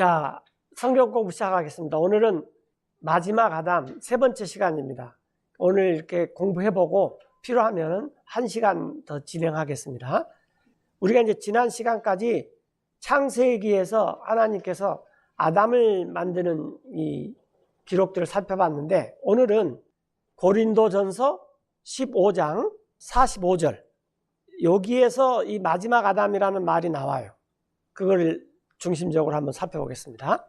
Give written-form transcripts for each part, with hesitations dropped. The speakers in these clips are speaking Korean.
자, 성경 공부 시작하겠습니다. 오늘은 마지막 아담 세 번째 시간입니다. 오늘 이렇게 공부해보고 필요하면 1시간 더 진행하겠습니다. 우리가 이제 지난 시간까지 창세기에서 하나님께서 아담을 만드는 이 기록들을 살펴봤는데, 오늘은 고린도전서 15장 45절, 여기에서 이 마지막 아담이라는 말이 나와요. 그걸 중심적으로 한번 살펴보겠습니다.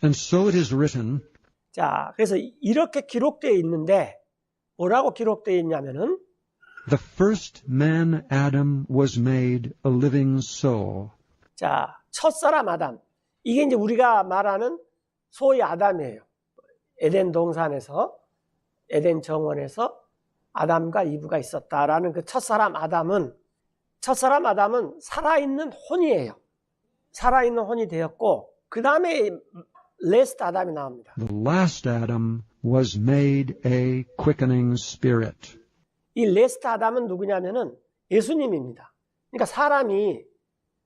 And so it is written, 자, 그래서 이렇게 기록되어 있는데 뭐라고 기록되어 있냐면은 the first man Adam was made a living soul. 자, 첫사람 아담. 이게 이제 우리가 말하는 소위 아담이에요. 에덴 동산에서, 에덴 정원에서 아담과 이브가 있었다라는 그 첫사람 아담은 살아있는 혼이에요. 살아있는 혼이 되었고, 그 다음에 레스트 아담이 나옵니다. The last Adam was made a quickening spirit. 이 레스트 아담은 누구냐면은 예수님입니다. 그러니까 사람이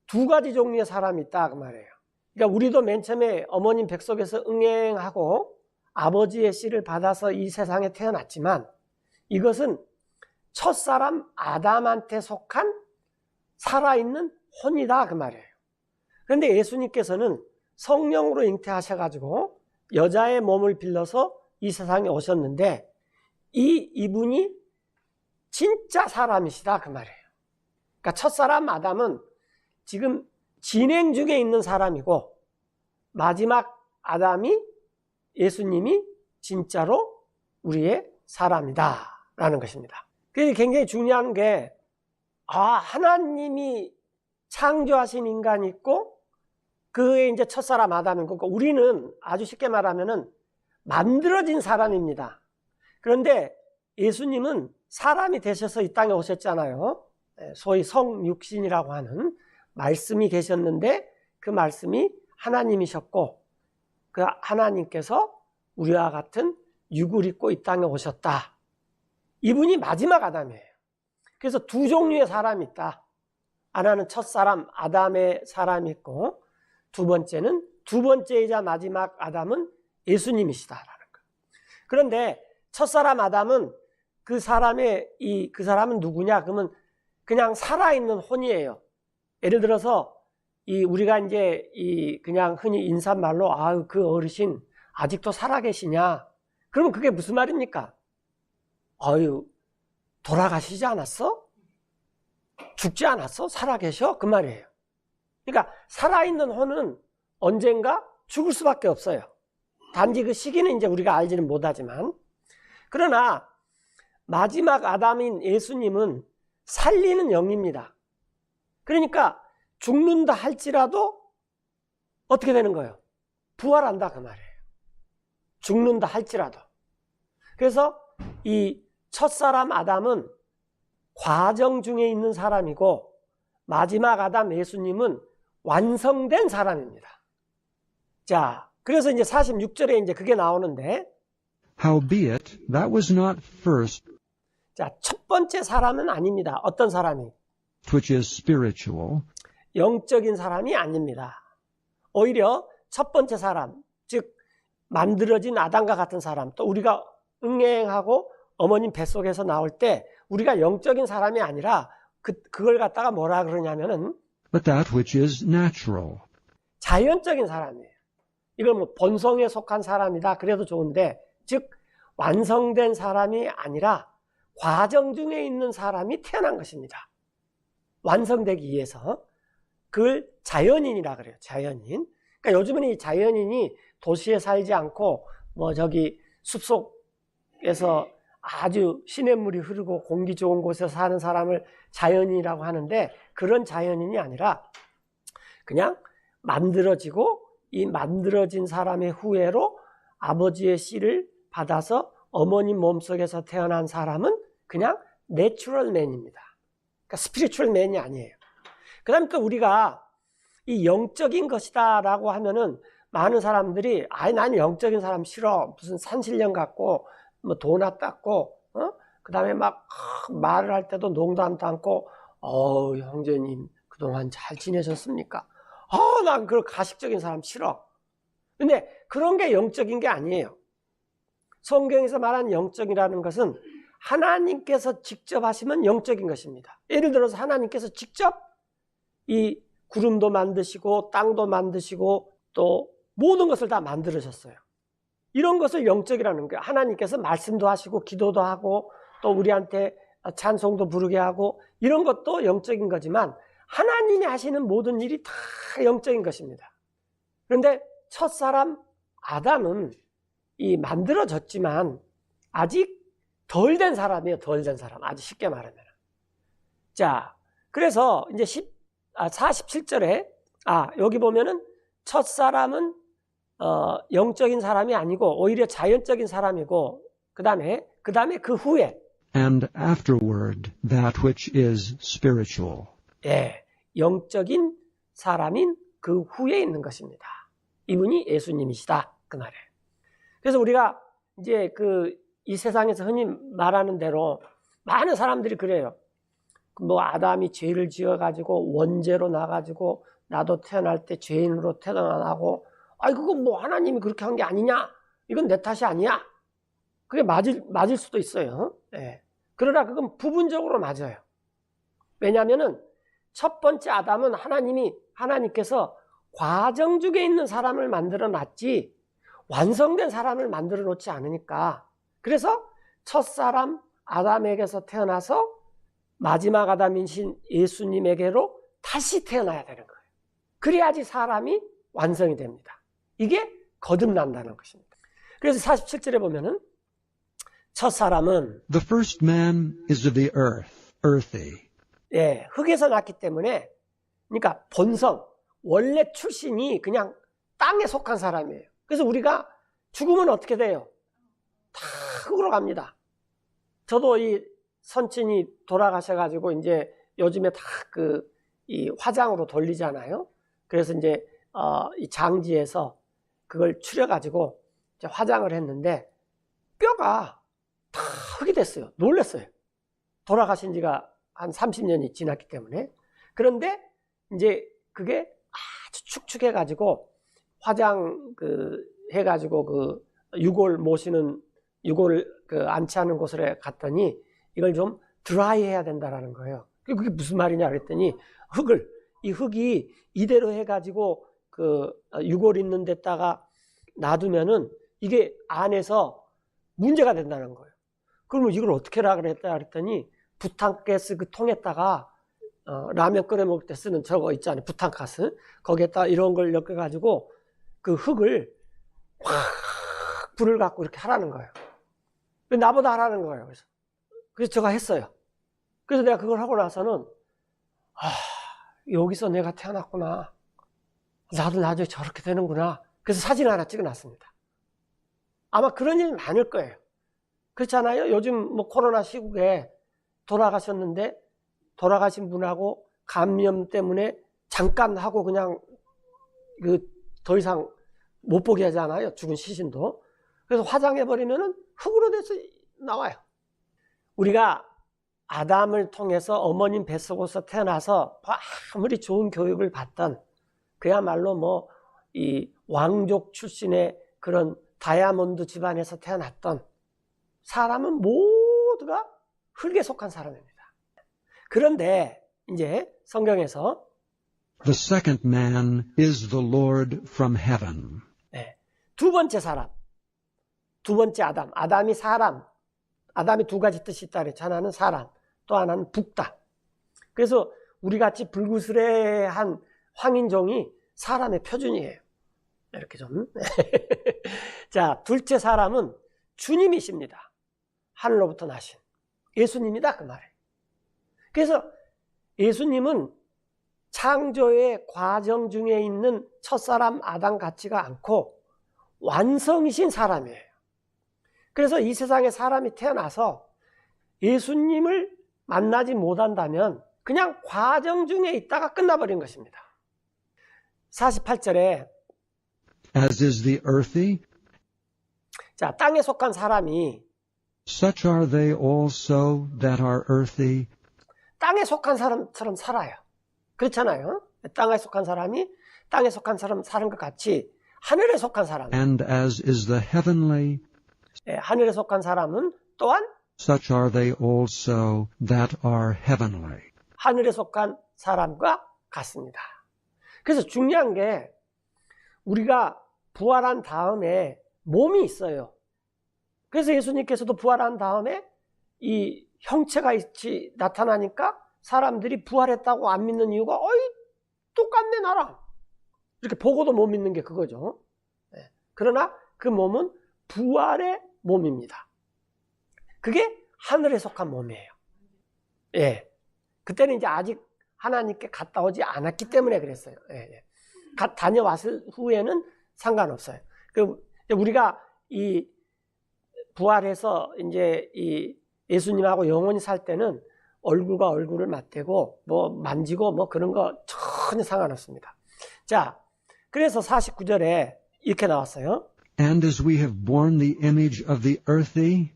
두 가지 종류의 사람이 있다 그 말이에요. 그러니까 우리도 맨 처음에 어머님 뱃속에서 응행하고 아버지의 씨를 받아서 이 세상에 태어났지만, 이것은 첫사람 아담한테 속한 살아있는 혼이다 그 말이에요. 그런데 예수님께서는 성령으로 잉태하셔가지고 여자의 몸을 빌려서 이 세상에 오셨는데, 이분이 진짜 사람이시다 그 말이에요. 그러니까 첫사람 아담은 지금 진행 중에 있는 사람이고, 마지막 아담이 예수님이 진짜로 우리의 사람이다 라는 것입니다. 그게 굉장히 중요한 게, 하나님이 창조하신 인간이 있고 그의 이제 첫사람 아담인 거고, 우리는 아주 쉽게 말하면은 만들어진 사람입니다. 그런데 예수님은 사람이 되셔서 이 땅에 오셨잖아요. 소위 성육신이라고 하는 말씀이 계셨는데, 그 말씀이 하나님이셨고, 그 하나님께서 우리와 같은 육을 입고 이 땅에 오셨다. 이분이 마지막 아담이에요. 그래서 두 종류의 사람이 있다. 하나는 첫사람 아담의 사람이 있고, 두 번째이자 마지막 아담은 예수님이시다라는 거예요. 그런데 첫사람 아담은 그 사람은 누구냐? 그러면 그냥 살아있는 혼이에요. 예를 들어서 우리가 이제 그냥 흔히 인사말로 그 어르신 아직도 살아계시냐? 그러면 그게 무슨 말입니까? 돌아가시지 않았어? 죽지 않았어? 살아계셔? 그 말이에요. 그러니까 살아있는 혼은 언젠가 죽을 수밖에 없어요. 단지 그 시기는 이제 우리가 알지는 못하지만, 그러나 마지막 아담인 예수님은 살리는 영입니다. 그러니까 죽는다 할지라도 어떻게 되는 거예요? 부활한다 그 말이에요. 죽는다 할지라도. 그래서 이 첫사람 아담은 과정 중에 있는 사람이고, 마지막 아담 예수님은 완성된 사람입니다. 자, 그래서 이제 46절에 이제 그게 나오는데, Howbeit, that was not first, 자, 첫 번째 사람은 아닙니다. 어떤 사람이? which is spiritual, 영적인 사람이 아닙니다. 오히려 첫 번째 사람, 즉 만들어진 아담과 같은 사람, 또 우리가 응행하고 어머님 뱃속에서 나올 때 우리가 영적인 사람이 아니라 그걸 갖다가 뭐라 그러냐면은 but that which is natural. 자연적인 사람이에요. 이걸 뭐 본성에 속한 사람이다 그래도 좋은데, 즉 완성된 사람이 아니라 과정 중에 있는 사람이 태어난 것입니다. 완성되기 위해서. 그걸 자연인이라 그래요. 자연인. 그러니까 요즘은 이 자연인이 도시에 살지 않고 숲속에서 아주 시냇물이 흐르고 공기 좋은 곳에서 사는 사람을 자연인이라고 하는데, 그런 자연인이 아니라 그냥 만들어지고, 이 만들어진 사람의 후예로 아버지의 씨를 받아서 어머님 몸속에서 태어난 사람은 그냥 내추럴 맨입니다. 그러니까 스피리추얼 맨이 아니에요. 그 다음에 또 우리가 이 영적인 것이다 라고 하면은 많은 사람들이 나는 영적인 사람 싫어, 무슨 산신령 같고 뭐 도나 닦고 그 다음에 막 말을 할 때도 농담도 않고 형제님 그동안 잘 지내셨습니까? 난 그런 가식적인 사람 싫어. 근데 그런 게 영적인 게 아니에요. 성경에서 말하는 영적이라는 것은 하나님께서 직접 하시면 영적인 것입니다. 예를 들어서 하나님께서 직접 이 구름도 만드시고 땅도 만드시고 또 모든 것을 다 만들으셨어요. 이런 것을 영적이라는 거예요. 하나님께서 말씀도 하시고 기도도 하고 또 우리한테 찬송도 부르게 하고 이런 것도 영적인 거지만 하나님이 하시는 모든 일이 다 영적인 것입니다. 그런데 첫사람 아담은 이 만들어졌지만 아직 덜 된 사람이에요. 덜 된 사람. 아주 쉽게 말하면. 자, 그래서 이제 47절에 여기 보면은 첫사람은 영적인 사람이 아니고 오히려 자연적인 사람이고 그다음에 그 후에 and afterward that which is spiritual. 예, 영적인 사람인 그 후에 있는 것입니다. 이분이 예수님이시다. 그 말이에요. 그래서 우리가 이제 이 세상에서 흔히 말하는 대로 많은 사람들이 그래요. 뭐 아담이 죄를 지어가지고 원죄로 나가지고 나도 태어날 때 죄인으로 태어나고 그거 뭐 하나님이 그렇게 한 게 아니냐? 이건 내 탓이 아니야. 그게 맞을 수도 있어요. 예. 그러나 그건 부분적으로 맞아요. 왜냐하면은 첫 번째 아담은 하나님께서 과정 중에 있는 사람을 만들어 놨지 완성된 사람을 만들어 놓지 않으니까. 그래서 첫사람 아담에게서 태어나서 마지막 아담이신 예수님에게로 다시 태어나야 되는 거예요. 그래야지 사람이 완성이 됩니다. 이게 거듭난다는 것입니다. 그래서 47절에 보면은 첫사람은 The first man is of the earth, earthy. 예, 흙에서 났기 때문에 그러니까 본성, 원래 출신이 그냥 땅에 속한 사람이에요. 그래서 우리가 죽으면 어떻게 돼요? 다 흙으로 갑니다. 저도 이 선친이 돌아가셔가지고 이제 요즘에 다 이 화장으로 돌리잖아요. 그래서 이제 이 장지에서 그걸 추려가지고 이제 화장을 했는데 뼈가 다 흙이 됐어요. 놀랐어요. 돌아가신 지가 한 30년이 지났기 때문에. 그런데 이제 그게 아주 축축해가지고 화장 해가지고 유골 모시는 유골 안치하는 곳에 갔더니 이걸 좀 드라이 해야 된다라는 거예요. 그게 무슨 말이냐 그랬더니 이 흙이 이대로 해가지고 유골 있는 데다가 놔두면은 이게 안에서 문제가 된다는 거예요. 그러면 이걸 어떻게 하라 그랬더니 부탄가스 그 통에다가 라면 끓여 먹을 때 쓰는 저거 있잖아요. 부탄가스. 거기에다가 이런 걸 엮어가지고 그 흙을 확 불을 갖고 이렇게 하라는 거예요. 나보다 하라는 거예요. 그래서 제가 했어요. 그래서 내가 그걸 하고 나서는 여기서 내가 태어났구나. 나도 나중에 저렇게 되는구나. 그래서 사진 하나 찍어놨습니다. 아마 그런 일 많을 거예요. 그렇잖아요. 요즘 뭐 코로나 시국에 돌아가셨는데 돌아가신 분하고 감염 때문에 잠깐 하고 그냥 더 이상 못 보게 하잖아요. 죽은 시신도. 그래서 화장해버리면은 흙으로 돼서 나와요. 우리가 아담을 통해서 어머님 뱃속에서 태어나서 아무리 좋은 교육을 받던 그야말로 뭐 이 왕족 출신의 그런 다이아몬드 집안에서 태어났던 사람은 모두가 흙에 속한 사람입니다. 그런데 이제 성경에서 The second man is the Lord from heaven. 네, 두 번째 사람, 두 번째 아담, 아담이 사람, 아담이 두 가지 뜻이 있다 그랬죠. 하나는 사람, 또 하나는 북다. 그래서 우리같이 불구스레한 황인종이 사람의 표준이에요. 이렇게 좀. 자, 둘째 사람은 주님이십니다. 하늘로부터 나신 예수님이다 그 말이에요. 그래서 예수님은 창조의 과정 중에 있는 첫사람 아담 같지가 않고 완성이신 사람이에요. 그래서 이 세상에 사람이 태어나서 예수님을 만나지 못한다면 그냥 과정 중에 있다가 끝나버린 것입니다. 48절에 As is the earthy, 자, 땅에 속한 사람이 such are they also that are earthy. 땅에 속한 사람처럼 살아요. 그렇잖아요. 땅에 속한 사람이 땅에 속한 사람 사는 것 같이 하늘에 속한 사람. And as is the heavenly, 예, 하늘에 속한 사람은 또한 such are they also that are heavenly. 하늘에 속한 사람과 같습니다. 그래서 중요한 게 우리가 부활한 다음에 몸이 있어요. 그래서 예수님께서도 부활한 다음에 이 형체가 있이 나타나니까 사람들이 부활했다고 안 믿는 이유가 어이 똑같네 나랑 이렇게 보고도 못 믿는 게 그거죠. 네. 그러나 그 몸은 부활의 몸입니다. 그게 하늘에 속한 몸이에요. 예. 그때는 이제 아직 하나님께 갔다 오지 않았기 때문에 그랬어요. 예. 다녀왔을 후에는 상관없어요. 우리가 이 부활해서 이제 이 예수님하고 영원히 살 때는 얼굴과 얼굴을 맞대고 뭐 만지고 뭐 그런 거 전혀 상관없습니다. 자, 그래서 49절에 이렇게 나왔어요. And as we have borne the image of the earthy,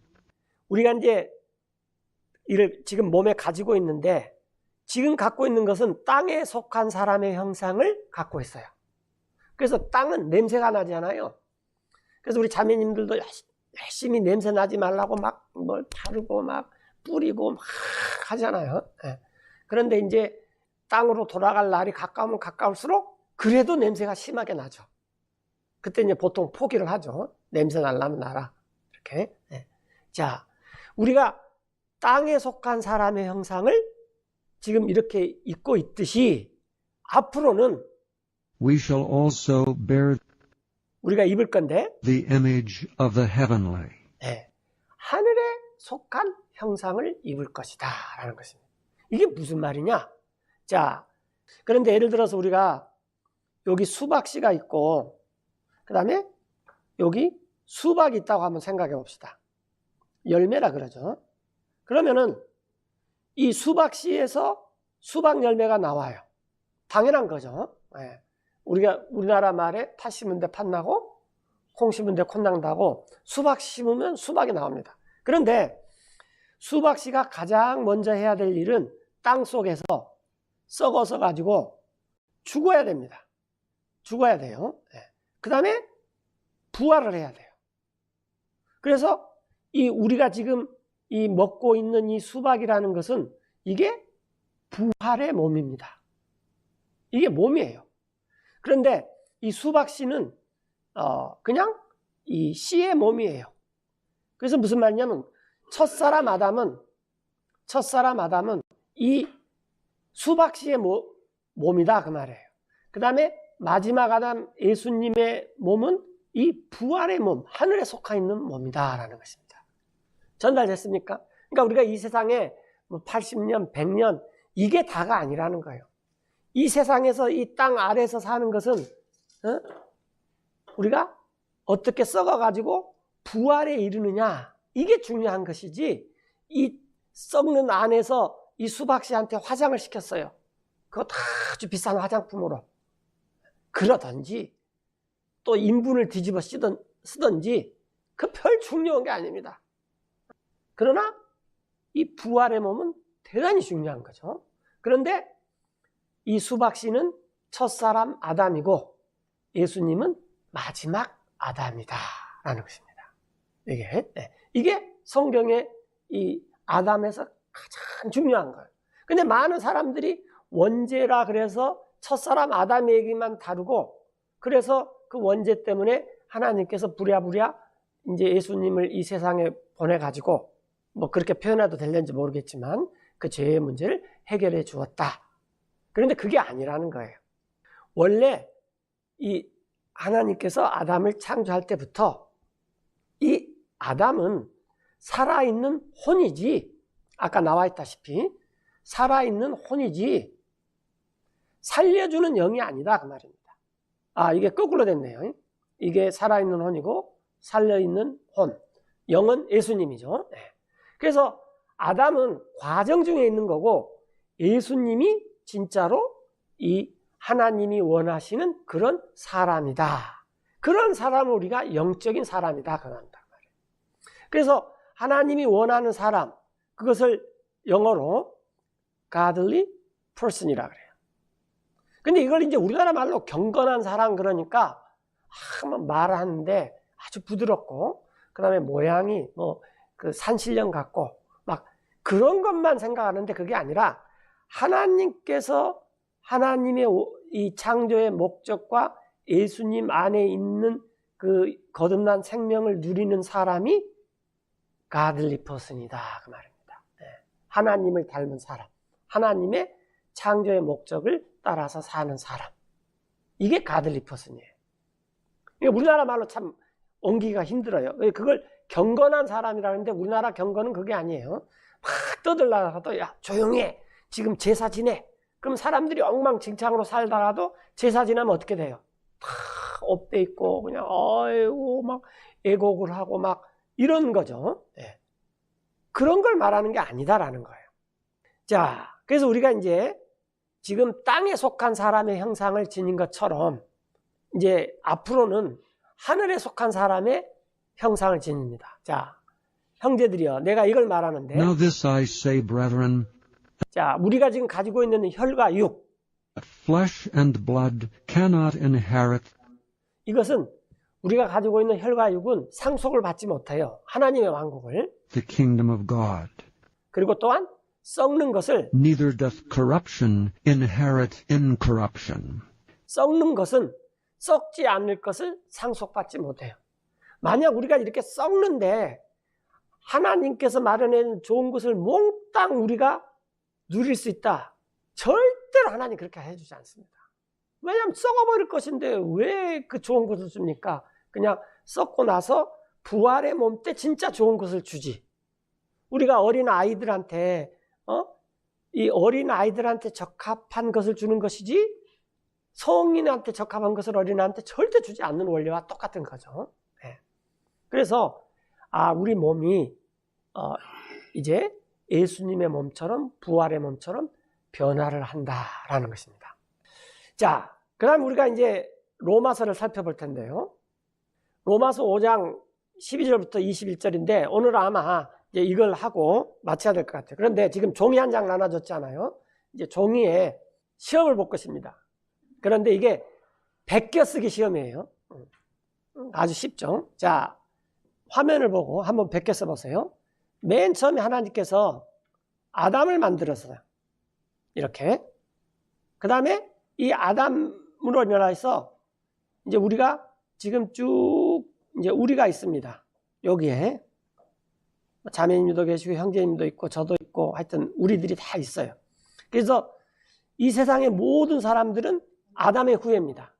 우리가 이제 이를 지금 몸에 가지고 있는데 지금 갖고 있는 것은 땅에 속한 사람의 형상을 갖고 있어요. 그래서 땅은 냄새가 나잖아요. 그래서 우리 자매님들도 열심히 냄새 나지 말라고 막 뭘 바르고 막 뿌리고 막 하잖아요. 네. 그런데 이제 땅으로 돌아갈 날이 가까우면 가까울수록 그래도 냄새가 심하게 나죠. 그때 이제 보통 포기를 하죠. 냄새 날라면 나라. 이렇게. 네. 자, 우리가 땅에 속한 사람의 형상을 지금 이렇게 입고 있듯이 앞으로는 we shall also bear 우리가 입을 건데 the image of the heavenly. 네. 하늘에 속한 형상을 입을 것이다 라는 것입니다. 이게 무슨 말이냐? 자, 그런데 예를 들어서 우리가 여기 수박씨가 있고 그 다음에 여기 수박이 있다고 한번 생각해 봅시다. 열매라 그러죠. 그러면은 이 수박씨에서 수박 열매가 나와요. 당연한 거죠. 네. 우리나라 말에 팥 심은 데 팥 나고 콩 심은 데 콩 난다고 수박 심으면 수박이 나옵니다. 그런데 수박씨가 가장 먼저 해야 될 일은 땅 속에서 썩어서 가지고 죽어야 됩니다. 죽어야 돼요. 네. 그 다음에 부활을 해야 돼요. 그래서 우리가 지금 이 먹고 있는 이 수박이라는 것은 이게 부활의 몸입니다. 이게 몸이에요. 그런데 이 수박씨는 그냥 이 씨의 몸이에요. 그래서 무슨 말이냐면 첫사람 아담은 이 수박씨의 몸이다 그 말이에요. 그 다음에 마지막 아담 예수님의 몸은 이 부활의 몸, 하늘에 속해 있는 몸이다 라는 것입니다. 전달됐습니까? 그러니까 우리가 이 세상에 80년, 100년 이게 다가 아니라는 거예요. 이 세상에서 이 땅 아래에서 사는 것은 우리가 어떻게 썩어가지고 부활에 이르느냐 이게 중요한 것이지 이 썩는 안에서 이 수박씨한테 화장을 시켰어요. 그거 다 아주 비싼 화장품으로 그러든지 또 인분을 뒤집어 쓰든지 그 별 중요한 게 아닙니다. 그러나 이 부활의 몸은 대단히 중요한 거죠. 그런데 이 수박씨는 첫사람 아담이고 예수님은 마지막 아담이다 라는 것입니다. 이게 성경의 이 아담에서 가장 중요한 거예요. 근데 많은 사람들이 원죄라 그래서 첫사람 아담 얘기만 다루고 그래서 그 원죄 때문에 하나님께서 부랴부랴 이제 예수님을 이 세상에 보내가지고 뭐 그렇게 표현해도 될는지 모르겠지만 그 죄의 문제를 해결해 주었다. 그런데 그게 아니라는 거예요. 원래 이 하나님께서 아담을 창조할 때부터 이 아담은 살아있는 혼이지 아까 나와 있다시피 살아있는 혼이지 살려주는 영이 아니다 그 말입니다. 이게 거꾸로 됐네요. 이게 살아있는 혼이고 살려있는 혼, 영은 예수님이죠. 그래서 아담은 과정 중에 있는 거고 예수님이 진짜로 이 하나님이 원하시는 그런 사람이다. 그런 사람을 우리가 영적인 사람이다 그런단 말이에요. 그래서 하나님이 원하는 사람, 그것을 영어로 godly person이라 그래요. 근데 이걸 이제 우리나라 말로 경건한 사람 그러니까 말하는데 아주 부드럽고, 그 다음에 모양이 그 산신령 같고, 막 그런 것만 생각하는데 그게 아니라 하나님께서 하나님의 이 창조의 목적과 예수님 안에 있는 그 거듭난 생명을 누리는 사람이 godly person이다 그 말입니다. 하나님을 닮은 사람, 하나님의 창조의 목적을 따라서 사는 사람, 이게 godly person이에요. 우리나라 말로 참 옮기기가 힘들어요. 그걸 경건한 사람이라는데 우리나라 경건은 그게 아니에요. 막 떠들다가도 야 조용히 해, 지금 제사 지내. 그럼 사람들이 엉망진창으로 살다가도 제사 지나면 어떻게 돼요? 다 업돼 있고 그냥 아이고 막 애곡을 하고 막 이런 거죠. 그런 걸 말하는 게 아니다라는 거예요. 자, 그래서 우리가 이제 지금 땅에 속한 사람의 형상을 지닌 것처럼 이제 앞으로는 하늘에 속한 사람의 형상을 지닙니다. 자, 형제들이여, 내가 이걸 말하는데, Now this I say, brethren, 자, 우리가 지금 가지고 있는 혈과 육, flesh and blood cannot inherit 이것은 우리가 가지고 있는 혈과 육은 상속을 받지 못해요. 하나님의 왕국을. the kingdom of God. 그리고 또한 썩는 것을, Neither doth corruption inherit incorruption. 썩는 것은 썩지 않을 것을 상속받지 못해요. 만약 우리가 이렇게 썩는데 하나님께서 마련해 좋은 것을 몽땅 우리가 누릴 수 있다, 절대로 하나님 그렇게 해주지 않습니다. 왜냐하면 썩어버릴 것인데 왜 그 좋은 것을 줍니까? 그냥 썩고 나서 부활의 몸 때 진짜 좋은 것을 주지. 우리가 어린 아이들한테 이 어린 아이들한테 적합한 것을 주는 것이지 성인한테 적합한 것을 어린아이한테 절대 주지 않는 원리와 똑같은 거죠. 그래서 우리 몸이 이제 예수님의 몸처럼 부활의 몸처럼 변화를 한다라는 것입니다. 자, 그다음 우리가 이제 로마서를 살펴볼 텐데요. 로마서 5장 12절부터 21절인데 오늘 아마 이제 이걸 하고 마쳐야 될 것 같아요. 그런데 지금 종이 한 장 나눠줬잖아요. 이제 종이에 시험을 볼 것입니다. 그런데 이게 베껴쓰기 시험이에요. 아주 쉽죠. 자, 화면을 보고 한번 베껴 써보세요. 맨 처음에 하나님께서 아담을 만들었어요. 이렇게. 그 다음에 이 아담으로 인해서 이제 우리가 지금 쭉 이제 우리가 있습니다. 여기에 자매님도 계시고 형제님도 있고 저도 있고 하여튼 우리들이 다 있어요. 그래서 이 세상의 모든 사람들은 아담의 후예입니다.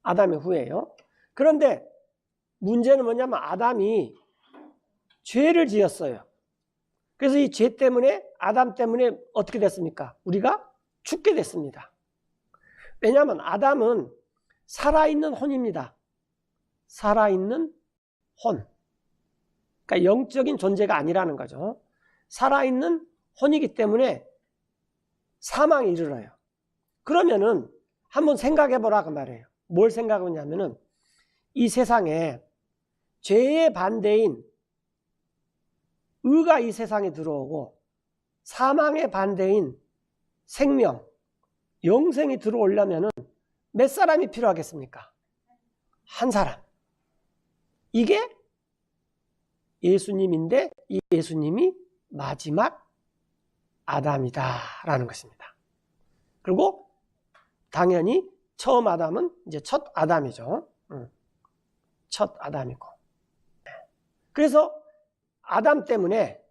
아담의 후예예요. 그런데 문제는 뭐냐면 아담이 죄를 지었어요. 그래서 이 죄 때문에 아담 때문에 어떻게 됐습니까? 우리가 죽게 됐습니다. 왜냐하면 아담은 살아있는 혼입니다. 살아있는 혼. 그러니까 영적인 존재가 아니라는 거죠. 살아있는 혼이기 때문에 사망에 이르러요. 그러면은 한번 생각해 보라 그 말이에요. 뭘 생각하냐면은 이 세상에 죄의 반대인 의가 이 세상에 들어오고 사망의 반대인 생명, 영생이 들어오려면은 몇 사람이 필요하겠습니까? 한 사람. 이게 예수님인데 이 예수님이 마지막 아담이다라는 것입니다. 그리고 당연히 처음 아담은 이제 첫 아담이죠. 첫 아담이고. 그래서 아담 때문에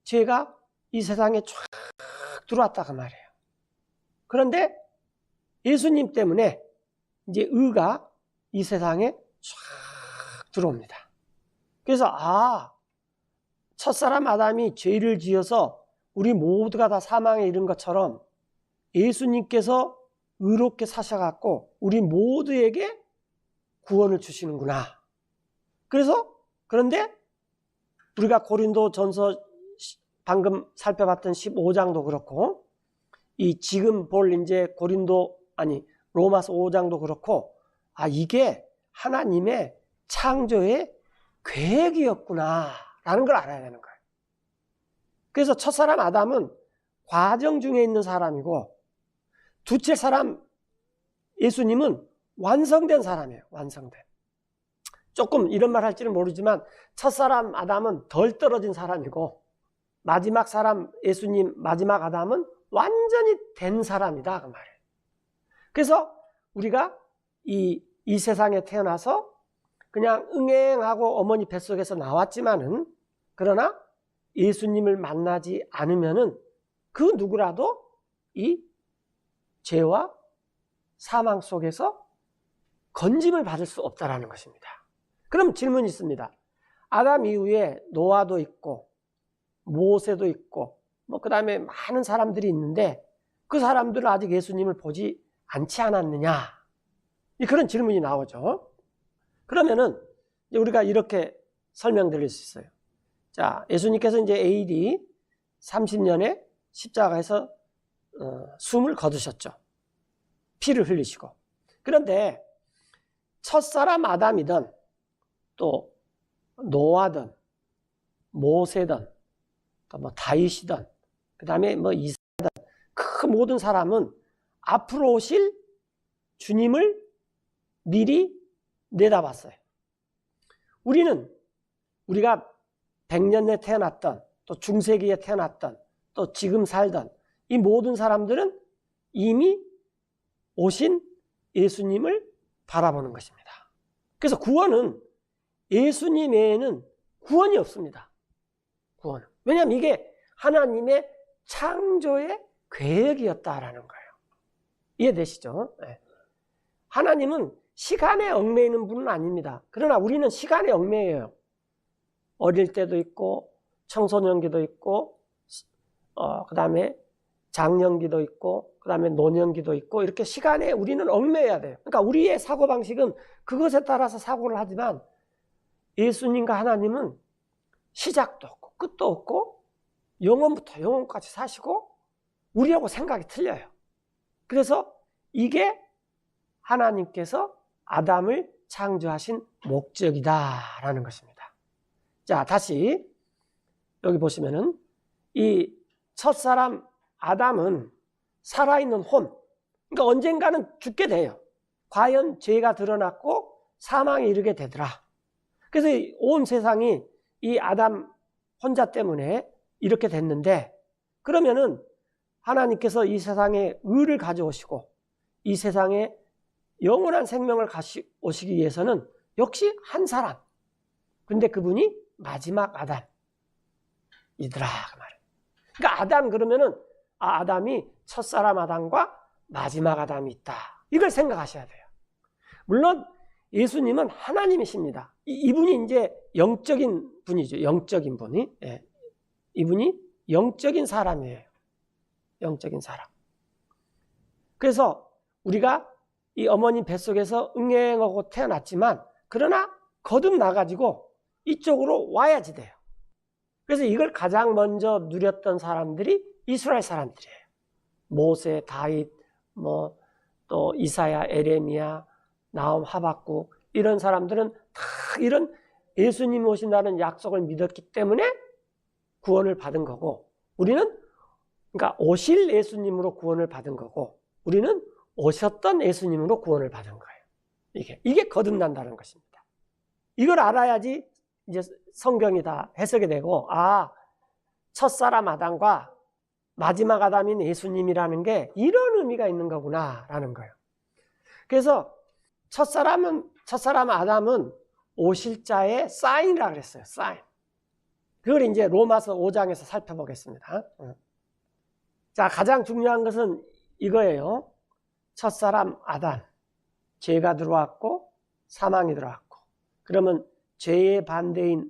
죄가 이 세상에 쫙 들어왔다 그 말이에요. 그런데 예수님 때문에 이제 의가 이 세상에 쫙 들어옵니다. 그래서 첫사람 아담이 죄를 지어서 우리 모두가 다 사망에 이른 것처럼 예수님께서 의롭게 사셔갖고 우리 모두에게 구원을 주시는구나. 그런데 우리가 고린도전서 방금 살펴봤던 15장도 그렇고 이 지금 볼 이제 로마서 5장도 그렇고 이게 하나님의 창조의 계획이었구나라는 걸 알아야 되는 거예요. 그래서 첫사람 아담은 과정 중에 있는 사람이고 둘째 사람 예수님은 완성된 사람이에요. 완성된. 조금 이런 말 할지는 모르지만 첫사람 아담은 덜 떨어진 사람이고 마지막 사람 예수님 마지막 아담은 완전히 된 사람이다 그 말이에요. 그래서 우리가 이 세상에 태어나서 그냥 응행하고 어머니 뱃속에서 나왔지만은 그러나 예수님을 만나지 않으면은 그 누구라도 이 죄와 사망 속에서 건짐을 받을 수 없다라는 것입니다. 그럼 질문이 있습니다. 아담 이후에 노아도 있고 모세도 있고 그 다음에 많은 사람들이 있는데 그 사람들은 아직 예수님을 보지 않지 않았느냐? 그런 질문이 나오죠. 그러면은 우리가 이렇게 설명드릴 수 있어요. 자, 예수님께서 이제 AD 30년에 십자가에서 숨을 거두셨죠. 피를 흘리시고. 그런데 첫사람 아담이든 또 노아든 모세든 또 다윗이든 그 다음에 이사야든 그 모든 사람은 앞으로 오실 주님을 미리 내다봤어요. 우리가 100년에 태어났던 또 중세기에 태어났던 또 지금 살던 이 모든 사람들은 이미 오신 예수님을 바라보는 것입니다. 그래서 구원은 예수님 외에는 구원이 없습니다. 구원은. 왜냐하면 이게 하나님의 창조의 계획이었다라는 거예요. 이해되시죠? 네. 하나님은 시간에 얽매이는 분은 아닙니다. 그러나 우리는 시간에 얽매여요. 어릴 때도 있고 청소년기도 있고 그 다음에 장년기도 있고 그 다음에 노년기도 있고 이렇게 시간에 우리는 얽매여야 돼요. 그러니까 우리의 사고방식은 그것에 따라서 사고를 하지만 예수님과 하나님은 시작도 없고 끝도 없고 영원부터 영원까지 사시고 우리하고 생각이 틀려요. 그래서 이게 하나님께서 아담을 창조하신 목적이다라는 것입니다. 자, 다시 여기 보시면은 이 첫사람 아담은 살아있는 혼, 그러니까 언젠가는 죽게 돼요. 과연 죄가 드러났고 사망에 이르게 되더라. 그래서 온 세상이 이 아담 혼자 때문에 이렇게 됐는데 그러면은 하나님께서 이 세상에 의를 가져오시고 이 세상에 영원한 생명을 가져오시기 위해서는 역시 한 사람. 근데 그분이 마지막 아담이더라 그 말이에요. 그러니까 아담 그러면은 아담이 첫사람 아담과 마지막 아담이 있다. 이걸 생각하셔야 돼요. 물론 예수님은 하나님이십니다. 이분이 이제 영적인 분이죠. 영적인 분이. 예. 이분이 영적인 사람이에요. 영적인 사람. 그래서 우리가 이 어머니 뱃속에서 응행하고 태어났지만 그러나 거듭나가지고 이쪽으로 와야지 돼요. 그래서 이걸 가장 먼저 누렸던 사람들이 이스라엘 사람들이에요. 모세, 다윗, 또 이사야, 에레미야, 나홈, 하박국 이런 사람들은 다 이런 예수님 오신다는 약속을 믿었기 때문에 구원을 받은 거고 우리는 그러니까 오실 예수님으로 구원을 받은 거고 우리는 오셨던 예수님으로 구원을 받은 거예요. 이게 거듭난다는 것입니다. 이걸 알아야지 이제 성경이 다 해석이 되고 첫사람 아담과 마지막 아담인 예수님이라는 게 이런 의미가 있는 거구나라는 거예요. 그래서 첫사람 아담은 오실 자의 사인이라고 그랬어요. 사인. 그걸 이제 로마서 5장에서 살펴보겠습니다. 자, 가장 중요한 것은 이거예요. 첫사람 아담, 죄가 들어왔고 사망이 들어왔고 그러면 죄의 반대인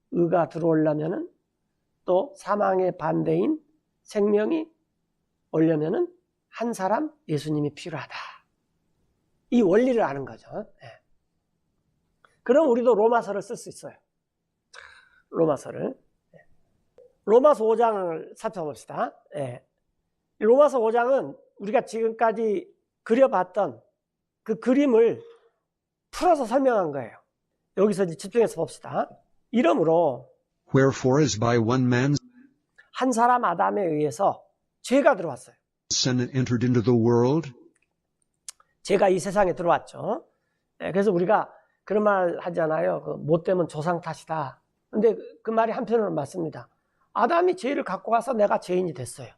의가 들어오려면은 또 사망의 반대인 생명이 오려면은 한 사람 예수님이 필요하다. 이 원리를 아는 거죠. 네. 그럼 우리도 로마서를 쓸 수 있어요. 로마서를. 로마서 5장을 살펴봅시다. 네. 로마서 5장은 우리가 지금까지 그려봤던 그 그림을 풀어서 설명한 거예요. 여기서 이제 집중해서 봅시다. 이러므로 Wherefore as by one man's 한 사람 아담에 의해서 죄가 들어왔어요. sin entered into the world, 죄가 이 세상에 들어왔죠. 그래서 우리가 그런 말 하잖아요. 못 되면 조상 탓이다. 근데 그 말이 한편으로는 맞습니다. 아담이 죄를 갖고 가서 내가 죄인이 됐어요.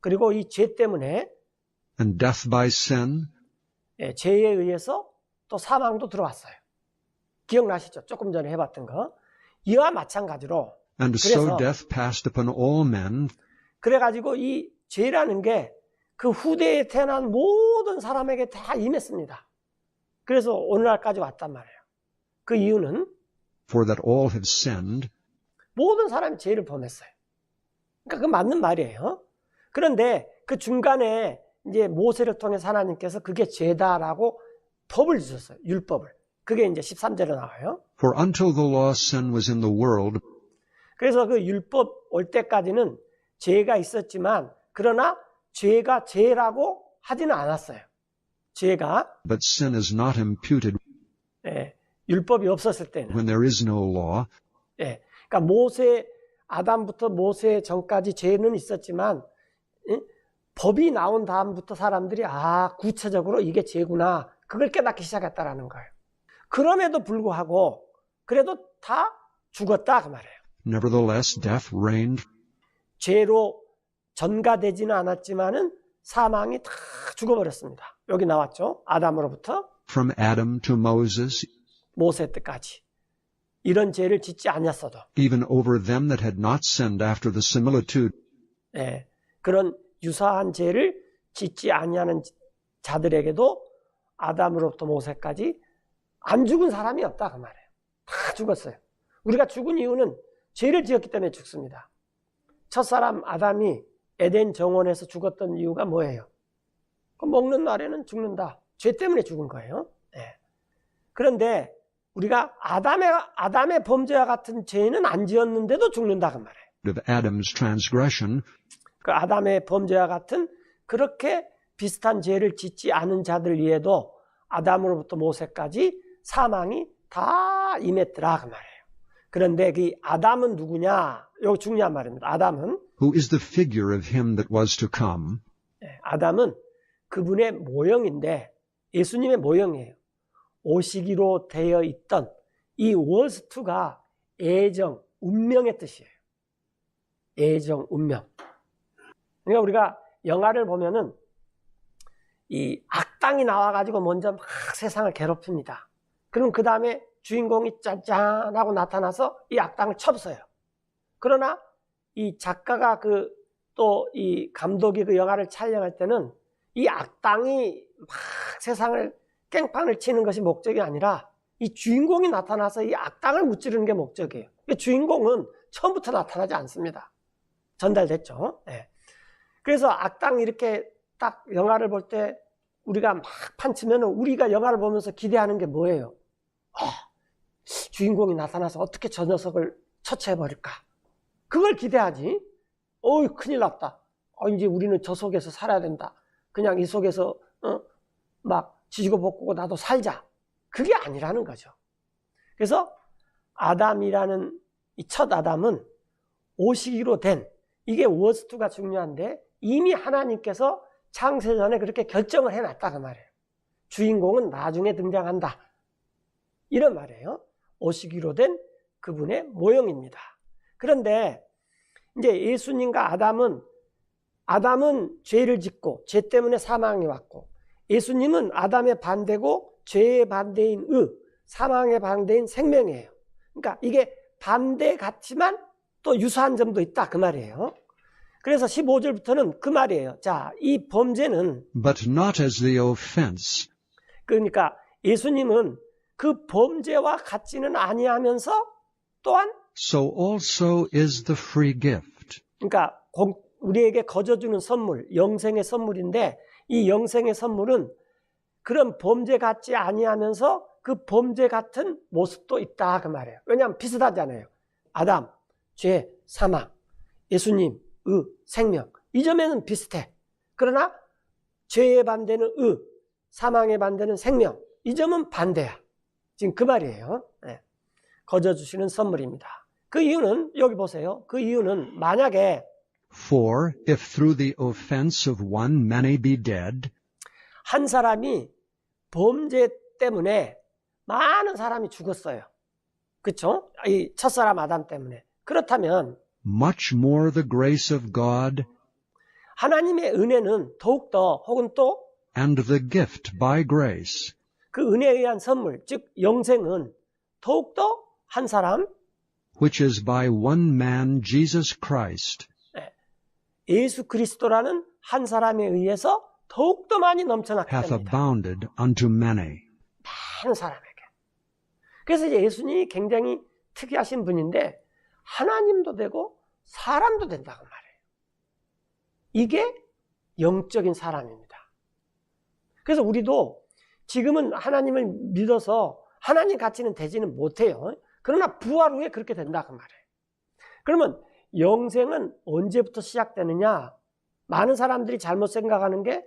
그리고 이 죄 때문에 and death by sin, 죄에 의해서 또 사망도 들어왔어요. 기억나시죠? 조금 전에 해봤던 거. 이와 마찬가지로 and so 그래서 death passed upon all men, 그래가지고 이 죄라는 게 그 후대에 태어난 모든 사람에게 다 임했습니다. 그래서 오늘날까지 왔단 말이에요. 그 이유는 for that all have sinned, 모든 사람이 죄를 범했어요. 그러니까 그 맞는 말이에요. 그런데 그 중간에 이제 모세를 통해서 하나님께서 그게 죄다라고 법을 주셨어요. 율법을. 그게 이제 13절에 나와요. for until the law sin was in the world, 그래서 그 율법 올 때까지는 죄가 있었지만 그러나 죄가 죄라고 하지는 않았어요. 죄가 but sin is not imputed 율법이 없었을 때는. when there is no law, 그러니까 아담부터 모세 전까지 죄는 있었지만 법이 나온 다음부터 사람들이 구체적으로 이게 죄구나. 그걸 깨닫기 시작했다라는 거예요. 그럼에도 불구하고 그래도 다 죽었다 그 말이에요. nevertheless death reigned 죄로 전가되지는 않았지만은 사망이 다 죽어버렸습니다. 여기 나왔죠. 아담으로부터 from Adam to Moses, 모세 때까지. 이런 죄를 짓지 않았어도. even over them that had not sinned after the similitude, 그런 유사한 죄를 짓지 아니하는 자들에게도 아담으로부터 모세까지 안 죽은 사람이 없다 그 말이에요. 다 죽었어요. 우리가 죽은 이유는 죄를 지었기 때문에 죽습니다. 첫사람 아담이 에덴 정원에서 죽었던 이유가 뭐예요? 먹는 날에는 죽는다. 죄 때문에 죽은 거예요. 그런데 우리가 아담의 범죄와 같은 죄는 안 지었는데도 죽는다 그 말이에요. of Adam's transgression, 그 아담의 범죄와 같은 그렇게 비슷한 죄를 짓지 않은 자들 위에도 아담으로부터 모세까지 사망이 다 임했더라 그 말이에요. 그런데 그 아담은 누구냐? 이거 중요한 말입니다. 아담은 who is the figure of him that was to come, 아담은 그분의 모형인데 예수님의 모형이에요. 오시기로 되어 있던 이 워스투가 애정, 운명의 뜻이에요. 애정, 운명. 그러니까 우리가 영화를 보면은 이 악당이 나와가지고 먼저 막 세상을 괴롭힙니다. 그럼 그 다음에 주인공이 짠짠하고 나타나서 이 악당을 쳐부숴요. 그러나 이 작가가 또 이 감독이 그 영화를 촬영할 때는 이 악당이 막 세상을 깽판을 치는 것이 목적이 아니라 이 주인공이 나타나서 이 악당을 무찌르는 게 목적이에요. 주인공은 처음부터 나타나지 않습니다. 전달됐죠. 그래서 악당 이렇게 딱 영화를 볼 때 우리가 막 판치면 우리가 영화를 보면서 기대하는 게 뭐예요? 주인공이 나타나서 어떻게 저 녀석을 처치해버릴까? 그걸 기대하지. 큰일 났다. 이제 우리는 저 속에서 살아야 된다. 그냥 이 속에서 막 지지고 볶고 나도 살자. 그게 아니라는 거죠. 그래서 아담이라는 이 첫 아담은 오시기로 된, 이게 워스투가 중요한데 이미 하나님께서 창세전에 그렇게 결정을 해놨다 그 말이에요. 주인공은 나중에 등장한다. 이런 말이에요. 오시기로 된 그분의 모형입니다. 그런데 이제 예수님과 아담은 죄를 짓고 죄 때문에 사망이 왔고, 예수님은 아담의 반대고 죄의 반대인 사망의 반대인 생명이에요. 그러니까 이게 반대 같지만 또 유사한 점도 있다 그 말이에요. 그래서 15절부터는 그 말이에요. 자, 이 범죄는 but not as the offense, 그러니까 예수님은 그 범죄와 같지는 아니하면서 또한 so also is the free gift. 그러니까 우리에게 거저주는 선물, 영생의 선물인데 이 영생의 선물은 그런 범죄 같지 아니하면서 그 범죄 같은 모습도 있다 그 말이에요. 왜냐하면 비슷하잖아요. 아담, 죄, 사망, 예수님, 생명. 이 점에는 비슷해. 그러나 죄의 반대는 사망의 반대는 생명. 이 점은 반대야. 지금 그 말이에요. 거저주시는 선물입니다. 그 이유는 여기 보세요. 그 이유는 만약에 For if through the offense of one many be dead, 한 사람이 범죄 때문에 많은 사람이 죽었어요. 그렇죠? 이 첫사람 아담 때문에. 그렇다면 much more the grace of God 하나님의 은혜는 더욱더 혹은 또 and the gift by grace 그 은혜에 의한 선물, 즉 영생은 더욱더 한 사람, which is by one man, Jesus Christ, 예수 그리스도라는 한 사람에 의해서 더욱더 많이 넘쳐났기 hath 때문이다. abounded unto many. 많은 사람에게. 그래서 이제 예수님이 굉장히 특이하신 분인데 하나님도 되고 사람도 된다고 말해요. 이게 영적인 사람입니다. 그래서 우리도 지금은 하나님을 믿어서 하나님 같이는 되지는 못해요. 그러나 부활 후에 그렇게 된다고 말해요. 그러면 영생은 언제부터 시작되느냐? 많은 사람들이 잘못 생각하는 게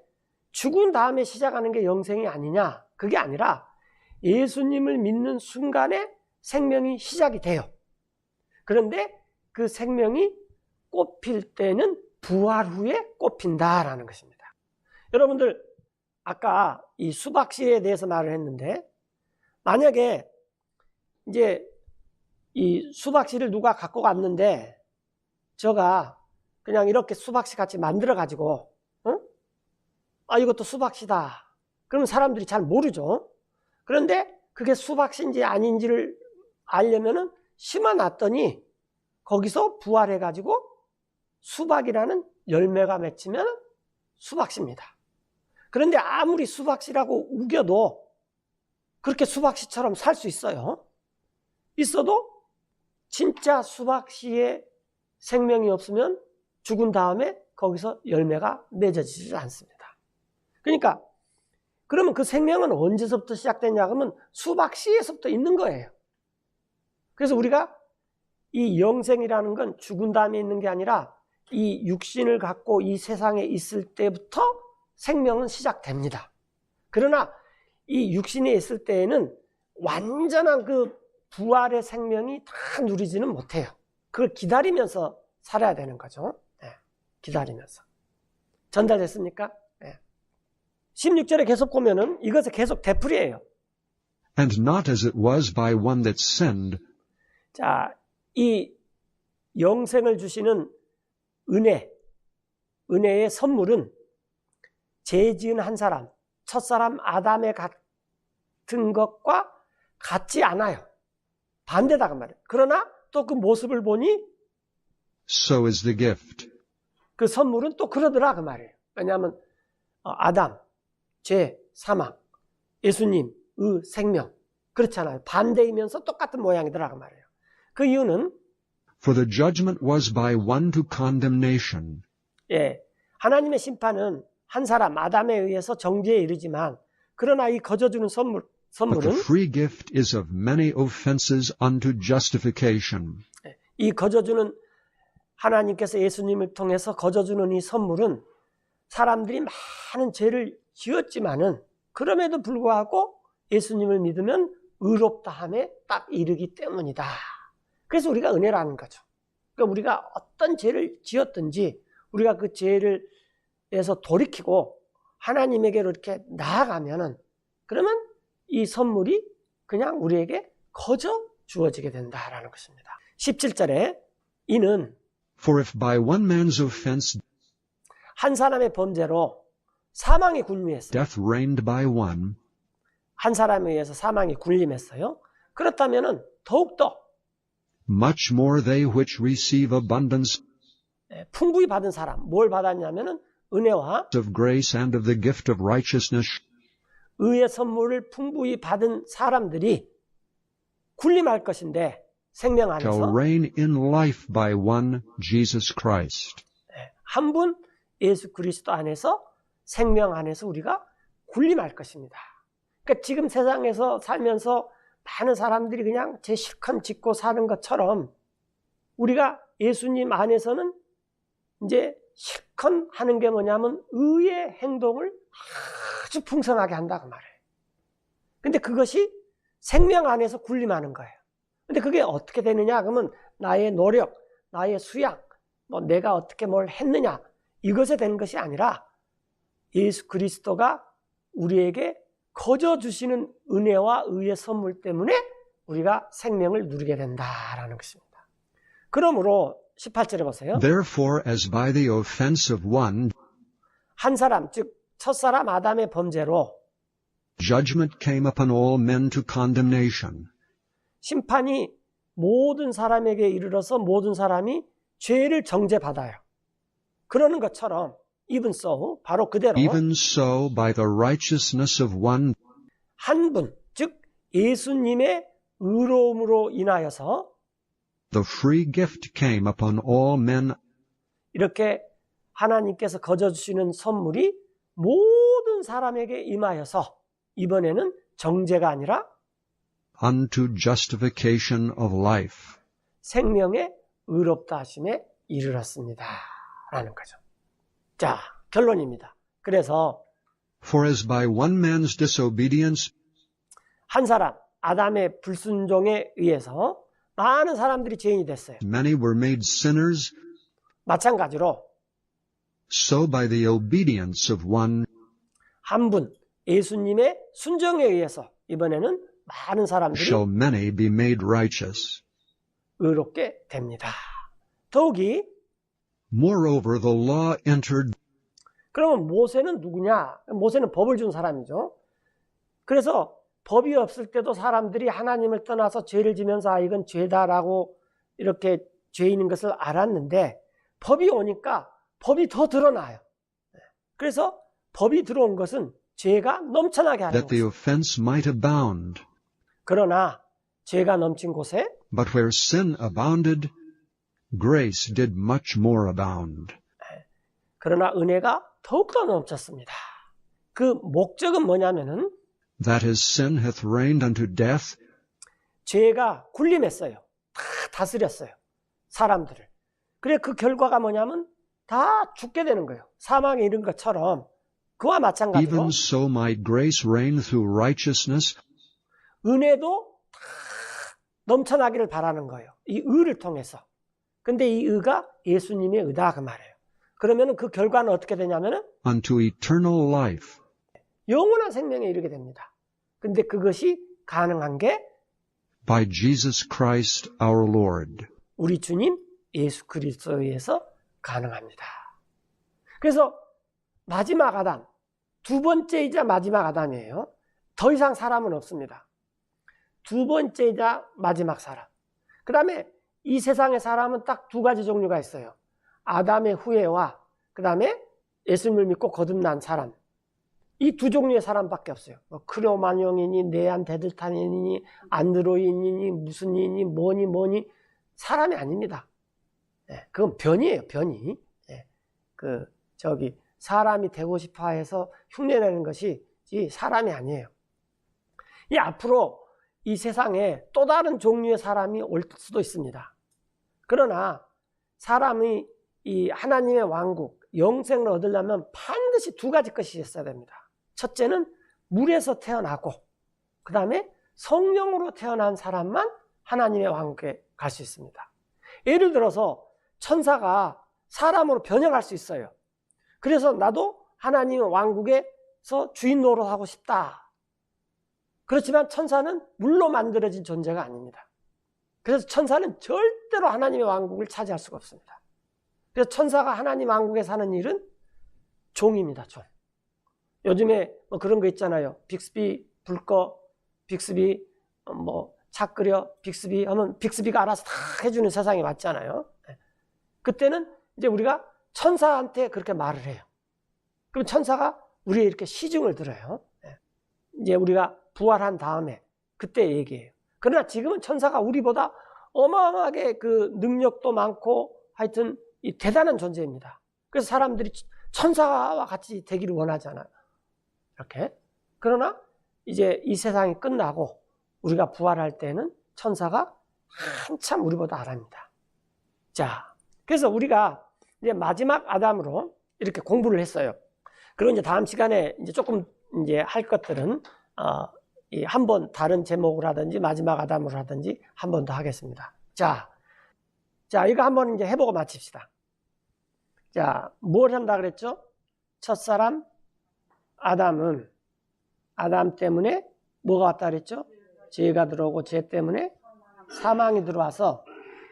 죽은 다음에 시작하는 게 영생이 아니냐? 그게 아니라 예수님을 믿는 순간에 생명이 시작이 돼요. 그런데 그 생명이 꽃필 때는 부활 후에 꽃핀다라는 것입니다. 여러분들 아까 이 수박씨에 대해서 말을 했는데 만약에 이제 이 수박씨를 누가 갖고 갔는데 제가 그냥 이렇게 수박씨 같이 만들어 가지고 이것도 수박씨다. 그러면 사람들이 잘 모르죠. 그런데 그게 수박씨인지 아닌지를 알려면은 심어놨더니 거기서 부활해 가지고 수박이라는 열매가 맺히면 수박씨입니다. 그런데 아무리 수박씨라고 우겨도 그렇게 수박씨처럼 살 수 있어요. 있어도 진짜 수박씨의 생명이 없으면 죽은 다음에 거기서 열매가 맺어지지 않습니다. 그러니까 그러면 그 생명은 언제서부터 시작되냐 하면 수박씨에서부터 있는 거예요. 그래서 우리가 이 영생이라는 건 죽은 다음에 있는 게 아니라 이 육신을 갖고 이 세상에 있을 때부터 생명은 시작됩니다. 그러나 이 육신에 있을 때에는 완전한 그 부활의 생명이 다 누리지는 못해요. 그걸 기다리면서 살아야 되는 거죠. 네, 기다리면서. 전달됐습니까? 네. 16절에 계속 보면은 이것을 계속 되풀이해요. And not as it was by one that sinned, 자, 이 영생을 주시는 은혜의 선물은 죄 지은 한 사람, 첫사람 아담의 같은 것과 같지 않아요. 반대다 그 말이에요. 그러나 또 그 모습을 보니 so is the gift. 그 선물은 또 그러더라 그 말이에요. 왜냐하면 아담, 죄, 사망, 예수님, 생명 그렇잖아요. 반대이면서 똑같은 모양이더라 그 말이에요. 그 이유는 For the judgment was by one to condemnation, 예, 하나님의 심판은 한 사람 아담에 의해서 정죄에 이르지만 그러나 이 거저주는 but the 선물은 free gift is of many offenses unto justification. 이 거저주는 하나님께서 예수님을 통해서 거저주는 이 선물은 사람들이 많은 죄를 지었지만은 그럼에도 불구하고 예수님을 믿으면 의롭다 함에 딱 이르기 때문이다. 그래서 우리가 은혜라는 거죠. 그러니까 우리가 어떤 죄를 지었든지 우리가 그 죄를에서 돌이키고 하나님에게로 이렇게 나아가면은 그러면 이 선물이 그냥 우리에게 거저 주어지게 된다라는 것입니다. 17절에 이는 For if by one man's offense 한 사람의 범죄로 사망이 군림했어요. death reigned by one, 한 사람에 의해서 사망이 군림했어요. 그렇다면은 더욱더 much more they which receive abundance 풍부히 받은 사람, 뭘 받았냐면은 은혜와 of grace and of the gift of righteousness 의의 선물을 풍부히 받은 사람들이 군림할 것인데 생명 shall 안에서 reign in life by one, Jesus Christ. 한 분 예수 그리스도 안에서 생명 안에서 우리가 군림할 것입니다. 그러니까 지금 세상에서 살면서 많은 사람들이 그냥 제 실컷 짓고 사는 것처럼 우리가 예수님 안에서는 이제 실컷 하는 게 뭐냐면 의의 행동을 아주 풍성하게 한다고 말해요. 근데 그것이 생명 안에서 군림하는 거예요. 근데 그게 어떻게 되느냐? 그러면 나의 노력, 나의 수양, 내가 어떻게 뭘 했느냐 이것에 되는 것이 아니라 예수 그리스도가 우리에게 거저 주시는 은혜와 의의 선물 때문에 우리가 생명을 누리게 된다라는 것입니다. 그러므로 18절에 보세요. Therefore, as by the offense of one, 한 사람, 즉 첫사람 아담의 범죄로 judgment came upon all men to condemnation. 심판이 모든 사람에게 이르러서 모든 사람이 죄를 정죄받아요. 그러는 것처럼 even so, 바로 그대로 Even so, by the righteousness of one, 한 분, 즉 예수님의 의로움으로 인하여서 the free gift came upon all men 이렇게 하나님께서 거저 주시는 선물이 모든 사람에게 임하여서 이번에는 정죄가 아니라 unto justification of life. 생명의 의롭다 하심에 이르렀습니다. 라는 거죠. 자, 결론입니다. 그래서 For as by one man's disobedience, 한 사람, 아담의 불순종에 의해서 많은 사람들이 죄인이 됐어요. many were made sinners, 마찬가지로 so by the obedience of one, 한 분, 예수님의 순종에 의해서 이번에는 많은 사람들이 shall many be made righteous. 의롭게 됩니다. 더욱이 Moreover, the law entered, 그러면 모세는 누구냐? 모세는 법을 준 사람이죠. 그래서 법이 없을 때도 사람들이 하나님을 떠나서 죄를 지면서 아 이건 죄다라고 이렇게 죄인인 것을 알았는데 법이 오니까 법이 더 드러나요. 그래서 법이 들어온 것은 죄가 넘쳐나게 하는 that the 것입니다. offense might abound. 그러나 죄가 넘친 곳에 But where sin abounded, grace did much more abound. 그러나 은혜가 더욱더 넘쳤습니다. 그 목적은 뭐냐면은 That as sin hath reigned unto death, 죄가 군림했어요. 다 다스렸어요. 사람들을. 그래 그 결과가 뭐냐면 다 죽게 되는 거예요. 사망에 이른 것처럼 그와 마찬가지로 even so might grace reign through righteousness 은혜도 다 넘쳐나기를 바라는 거예요. 이 의를 통해서. 근데 이 의가 예수님의 의다 그 말이에요. 그러면 그 결과는 어떻게 되냐면은 unto eternal life. 영원한 생명에 이르게 됩니다. 근데 그것이 가능한 게 By Jesus Christ our Lord. 우리 주님 예수 그리스도에 의해서 가능합니다. 그래서 마지막 아담, 두 번째이자 마지막 아담이에요. 더 이상 사람은 없습니다. 두 번째이자 마지막 사람. 그 다음에 이 세상의 사람은 딱 두 가지 종류가 있어요. 아담의 후예와 그 다음에 예수님을 믿고 거듭난 사람. 이 두 종류의 사람밖에 없어요. 뭐 크로마뇽이니 네안데르탈인이니 안드로인이니 무슨 이니 뭐니 사람이 아닙니다. 네, 그건 변이에요. 변이. 네, 사람이 되고 싶어해서 흉내내는 것이 사람이 아니에요. 이 앞으로 이 세상에 또 다른 종류의 사람이 올 수도 있습니다. 그러나 사람이 이 하나님의 왕국, 영생을 얻으려면 반드시 두 가지 것이 있어야 됩니다. 첫째는 물에서 태어나고 그 다음에 성령으로 태어난 사람만 하나님의 왕국에 갈 수 있습니다. 예를 들어서 천사가 사람으로 변형할 수 있어요. 그래서 나도 하나님의 왕국에서 주인 노릇하고 싶다. 그렇지만 천사는 물로 만들어진 존재가 아닙니다. 그래서 천사는 절대로 하나님의 왕국을 차지할 수가 없습니다. 그래서 천사가 하나님 왕국에 사는 일은 종입니다. 종. 요즘에 뭐 그런 거 있잖아요. 빅스비 불 꺼, 빅스비 차 끓여, 빅스비 하면 빅스비가 알아서 다 해주는 세상이 왔잖아요. 그때는 이제 우리가 천사한테 그렇게 말을 해요. 그럼 천사가 우리의 이렇게 시중을 들어요. 이제 우리가 부활한 다음에 그때 얘기해요. 그러나 지금은 천사가 우리보다 어마어마하게 그 능력도 많고 하여튼 이 대단한 존재입니다. 그래서 사람들이 천사와 같이 되기를 원하잖아요. 이렇게. 그러나 이제 이 세상이 끝나고 우리가 부활할 때는 천사가 한참 우리보다 아랍니다. 자, 그래서 우리가 이제 마지막 아담으로 이렇게 공부를 했어요. 그리고 이제 다음 시간에 이제 조금 이제 할 것들은 한 번 다른 제목을 하든지 마지막 아담으로 하든지 한 번 더 하겠습니다. 자, 이거 한번 이제 해보고 마칩시다. 자, 뭘 한다 그랬죠? 첫사람 아담은 아담 때문에 뭐가 왔다 그랬죠? 죄가 들어오고 죄 때문에 사망이 들어와서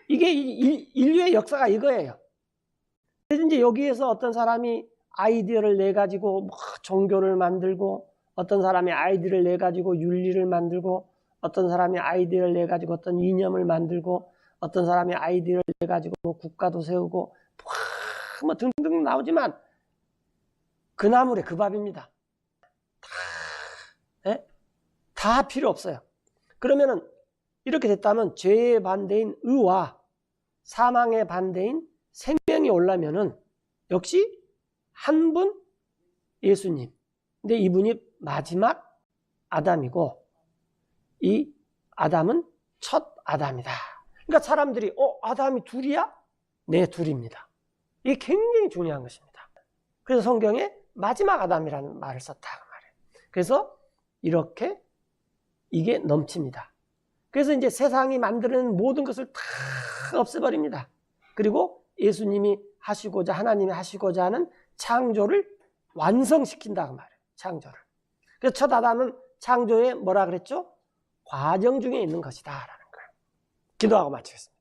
이게 인류의 역사가 이거예요. 그래서 이제 여기에서 어떤 사람이 아이디어를 내 가지고 뭐 종교를 만들고, 어떤 사람이 아이디어를 내 가지고 윤리를 만들고, 어떤 사람이 아이디어를 내 가지고 어떤 이념을 만들고, 어떤 사람이 아이디어를 내 가지고 뭐 국가도 세우고 뭐 등등 나오지만 그 나물에 그 밥입니다. 다 필요 없어요. 그러면은 이렇게 됐다면 죄의 반대인 의와 사망의 반대인 생명이 오려면은 역시 한 분 예수님. 근데 이분이 마지막 아담이고 이 아담은 첫 아담이다. 그러니까 사람들이 아담이 둘이야? 네, 둘입니다. 이게 굉장히 중요한 것입니다. 그래서 성경에 마지막 아담이라는 말을 썼다 그 말이에요. 그래서 이렇게 이게 넘칩니다. 그래서 이제 세상이 만드는 모든 것을 다 없애버립니다. 그리고 예수님이 하시고자, 하나님이 하시고자 하는 창조를 완성시킨다 그 말이에요. 창조를. 그래서 첫 아담은 창조에 뭐라 그랬죠? 과정 중에 있는 것이다 라는 거예요. 기도하고 마치겠습니다.